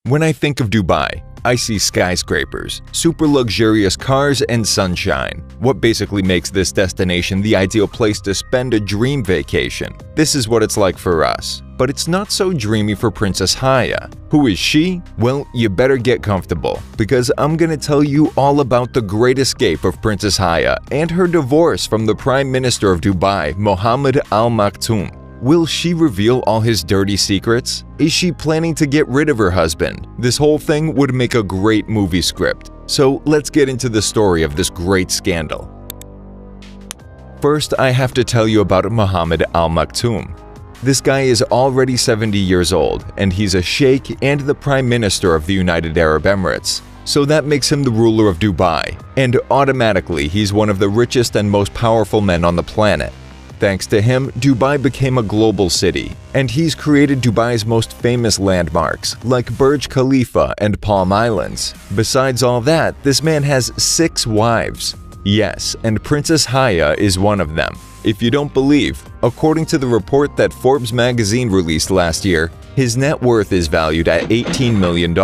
When I think of Dubai, I see skyscrapers, super luxurious cars, and sunshine. What basically makes this destination the ideal place to spend a dream vacation? This is what it's like for us. But it's not so dreamy for Princess Haya. Who is she? Well, you better get comfortable, because I'm gonna tell you all about the great escape of Princess Haya and her divorce from the Prime Minister of Dubai, Mohammed Al Maktoum. Will she reveal all his dirty secrets? Is she planning to get rid of her husband? This whole thing would make a great movie script. So let's get into the story of this great scandal. First, I have to tell you about Mohammed Al Maktoum. This guy is already 70 years old, and he's a sheikh and the Prime Minister of the United Arab Emirates. So that makes him the ruler of Dubai, and automatically he's one of the richest and most powerful men on the planet. Thanks to him, Dubai became a global city, and he's created Dubai's most famous landmarks, like Burj Khalifa and Palm Islands. Besides all that, this man has 6 wives. Yes, and Princess Haya is one of them. If you don't believe, according to the report that Forbes magazine released last year, his net worth is valued at $18 million.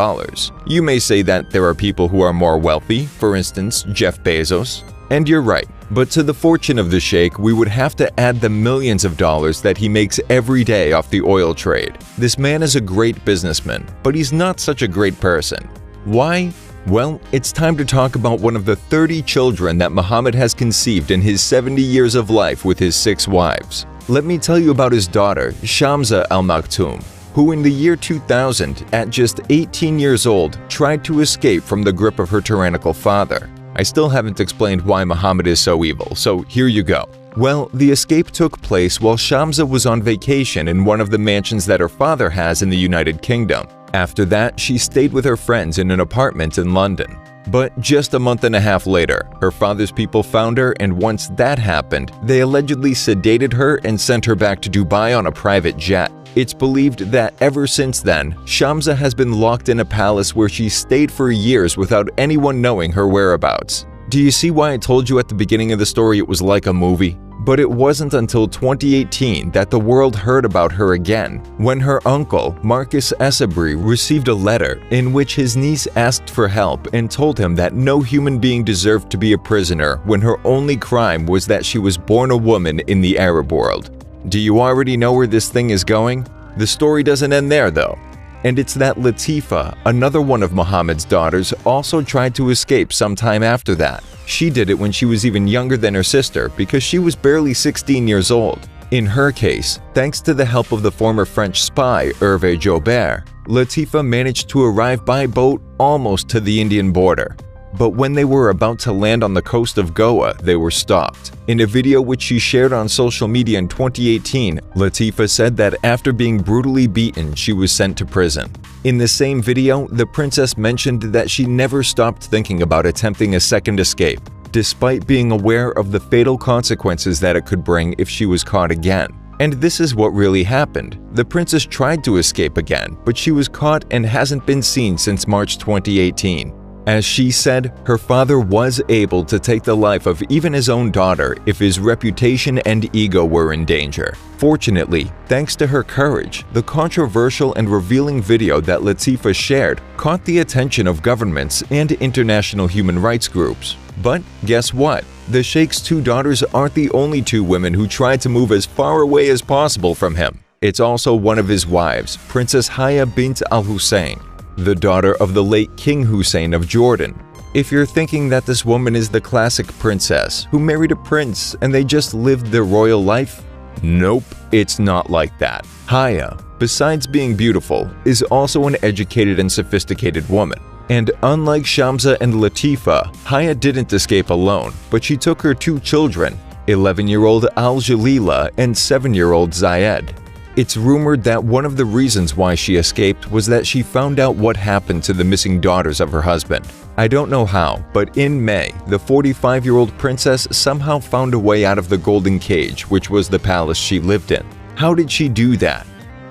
You may say that there are people who are more wealthy, for instance, Jeff Bezos. And you're right, but to the fortune of the sheikh, we would have to add the millions of dollars that he makes every day off the oil trade. This man is a great businessman, but he's not such a great person. Why? Well, it's time to talk about one of the 30 children that Muhammad has conceived in his 70 years of life with his 6 wives. Let me tell you about his daughter, Shamsa Al Maktoum, who in the year 2000, at just 18 years old, tried to escape from the grip of her tyrannical father. I still haven't explained why Muhammad is so evil, so here you go. Well, the escape took place while Shamsa was on vacation in one of the mansions that her father has in the United Kingdom. After that, she stayed with her friends in an apartment in London. But just a month and a half later, her father's people found her, and once that happened, they allegedly sedated her and sent her back to Dubai on a private jet. It's believed that ever since then, Shamsa has been locked in a palace where she stayed for years without anyone knowing her whereabouts. Do you see why I told you at the beginning of the story it was like a movie? But it wasn't until 2018 that the world heard about her again, when her uncle, Marcus Essabri, received a letter in which his niece asked for help and told him that no human being deserved to be a prisoner when her only crime was that she was born a woman in the Arab world. Do you already know where this thing is going? The story doesn't end there though. And it's that Latifa, another one of Muhammad's daughters, also tried to escape sometime after that. She did it when she was even younger than her sister because she was barely 16 years old. In her case, thanks to the help of the former French spy Hervé Jobert, Latifa managed to arrive by boat almost to the Indian border. But when they were about to land on the coast of Goa, they were stopped. In a video which she shared on social media in 2018, Latifa said that after being brutally beaten, she was sent to prison. In the same video, the princess mentioned that she never stopped thinking about attempting a second escape, despite being aware of the fatal consequences that it could bring if she was caught again. And this is what really happened. The princess tried to escape again, but she was caught and hasn't been seen since March 2018. As she said, her father was able to take the life of even his own daughter if his reputation and ego were in danger. Fortunately, thanks to her courage, the controversial and revealing video that Latifa shared caught the attention of governments and international human rights groups. But guess what? The Sheikh's 2 daughters aren't the only 2 women who tried to move as far away as possible from him. It's also one of his wives, Princess Haya bint al-Hussein, the daughter of the late King Hussein of Jordan. If you're thinking that this woman is the classic princess who married a prince and they just lived their royal life, nope, it's not like that. Haya, besides being beautiful, is also an educated and sophisticated woman. And unlike Shamsa and Latifa, Haya didn't escape alone, but she took her 2 children, 11-year-old Al-Jalila and 7-year-old Zayed. It's rumored that one of the reasons why she escaped was that she found out what happened to the missing daughters of her husband. I don't know how, but in May, the 45-year-old princess somehow found a way out of the golden cage, which was the palace she lived in. How did she do that?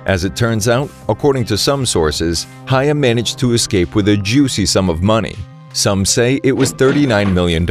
As it turns out, according to some sources, Haya managed to escape with a juicy sum of money. Some say it was $39 million,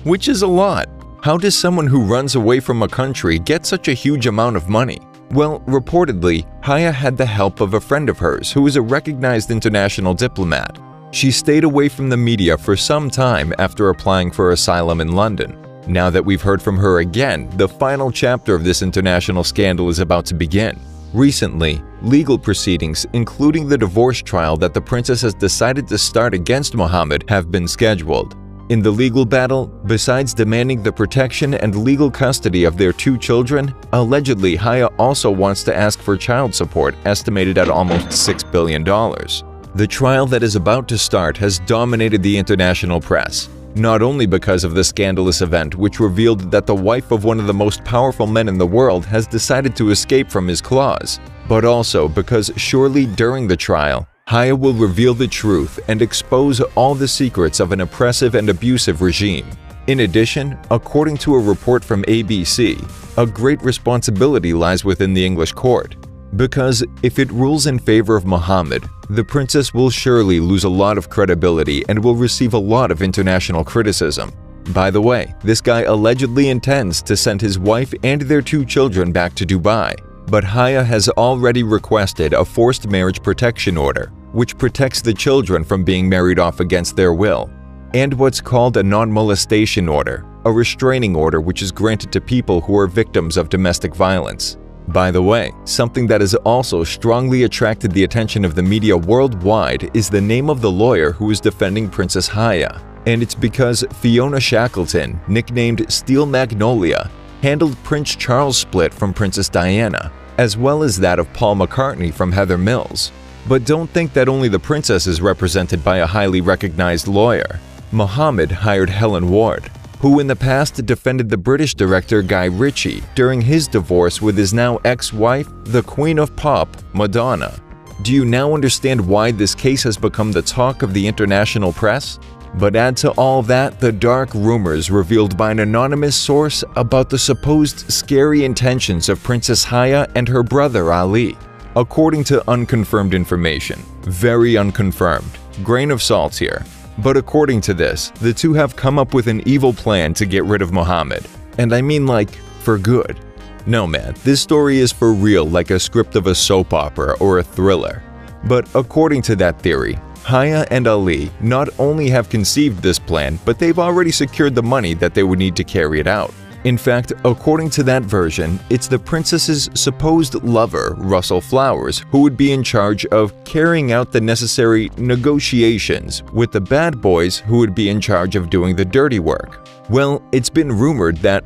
which is a lot. How does someone who runs away from a country get such a huge amount of money? Well, reportedly, Haya had the help of a friend of hers who is a recognized international diplomat. She stayed away from the media for some time after applying for asylum in London. Now that we've heard from her again, the final chapter of this international scandal is about to begin. Recently, legal proceedings, including the divorce trial that the princess has decided to start against Mohammed, have been scheduled. In the legal battle, besides demanding the protection and legal custody of their 2 children, allegedly Haya also wants to ask for child support estimated at almost $6 billion. The trial that is about to start has dominated the international press, not only because of the scandalous event which revealed that the wife of one of the most powerful men in the world has decided to escape from his claws, but also because surely during the trial, Haya will reveal the truth and expose all the secrets of an oppressive and abusive regime. In addition, according to a report from ABC, a great responsibility lies within the English court, because if it rules in favor of Mohammed, the princess will surely lose a lot of credibility and will receive a lot of international criticism. By the way, this guy allegedly intends to send his wife and their 2 children back to Dubai, but Haya has already requested a forced marriage protection order, which protects the children from being married off against their will, and what's called a non-molestation order, a restraining order which is granted to people who are victims of domestic violence. By the way, something that has also strongly attracted the attention of the media worldwide is the name of the lawyer who is defending Princess Haya, and it's because Fiona Shackleton, nicknamed Steel Magnolia, handled Prince Charles' split from Princess Diana, as well as that of Paul McCartney from Heather Mills. But don't think that only the princess is represented by a highly recognized lawyer. Mohammed hired Helen Ward, who in the past defended the British director Guy Ritchie during his divorce with his now ex-wife, the Queen of Pop, Madonna. Do you now understand why this case has become the talk of the international press? But add to all that the dark rumors revealed by an anonymous source about the supposed scary intentions of Princess Haya and her brother Ali. According to unconfirmed information, very unconfirmed, grain of salt here, but according to this, the two have come up with an evil plan to get rid of Mohammed. And I mean like, for good. No man, this story is for real, like a script of a soap opera or a thriller. But according to that theory, Haya and Ali not only have conceived this plan, but they've already secured the money that they would need to carry it out. In fact, according to that version, it's the princess's supposed lover, Russell Flowers, who would be in charge of carrying out the necessary negotiations with the bad boys who would be in charge of doing the dirty work. Well, it's been rumored that,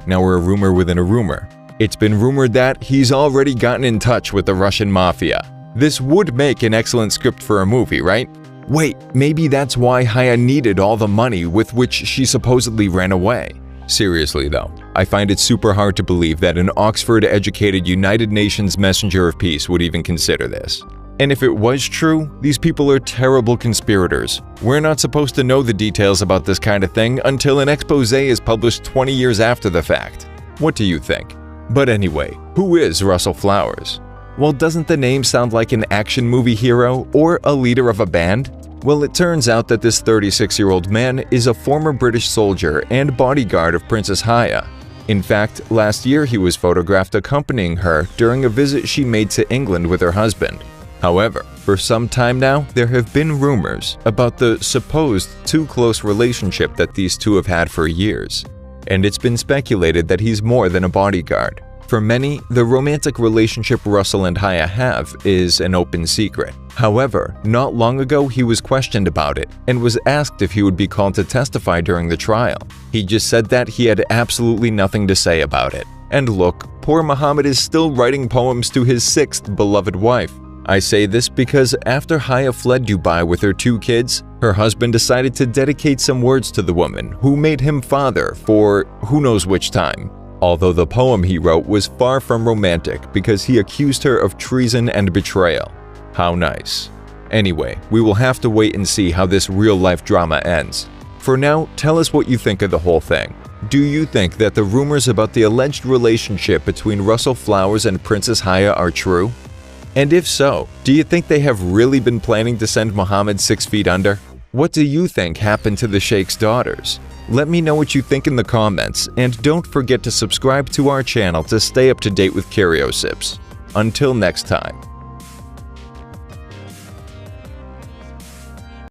now we're a rumor within a rumor. It's been rumored that he's already gotten in touch with the Russian mafia. This would make an excellent script for a movie, right? Wait, maybe that's why Haya needed all the money with which she supposedly ran away. Seriously though, I find it super hard to believe that an Oxford-educated United Nations messenger of peace would even consider this. And if it was true, these people are terrible conspirators. We're not supposed to know the details about this kind of thing until an expose is published 20 years after the fact. What do you think? But anyway, who is Russell Flowers? Well, doesn't the name sound like an action movie hero or a leader of a band? Well, it turns out that this 36-year-old man is a former British soldier and bodyguard of Princess Haya. In fact, last year he was photographed accompanying her during a visit she made to England with her husband. However, for some time now, there have been rumors about the supposed too close relationship that these two have had for years. And it's been speculated that he's more than a bodyguard. For many, the romantic relationship Russell and Haya have is an open secret. However, not long ago he was questioned about it and was asked if he would be called to testify during the trial. He just said that he had absolutely nothing to say about it. And look, poor Mohammed is still writing poems to his 6th beloved wife. I say this because after Haya fled Dubai with her 2 kids, her husband decided to dedicate some words to the woman who made him father for who knows which time. Although the poem he wrote was far from romantic because he accused her of treason and betrayal. How nice. Anyway, we will have to wait and see how this real-life drama ends. For now, tell us what you think of the whole thing. Do you think that the rumors about the alleged relationship between Russell Flowers and Princess Haya are true? And if so, do you think they have really been planning to send Mohammed 6 feet under? What do you think happened to the Sheikh's daughters? Let me know what you think in the comments, and don't forget to subscribe to our channel to stay up to date with Curiosips. Until next time.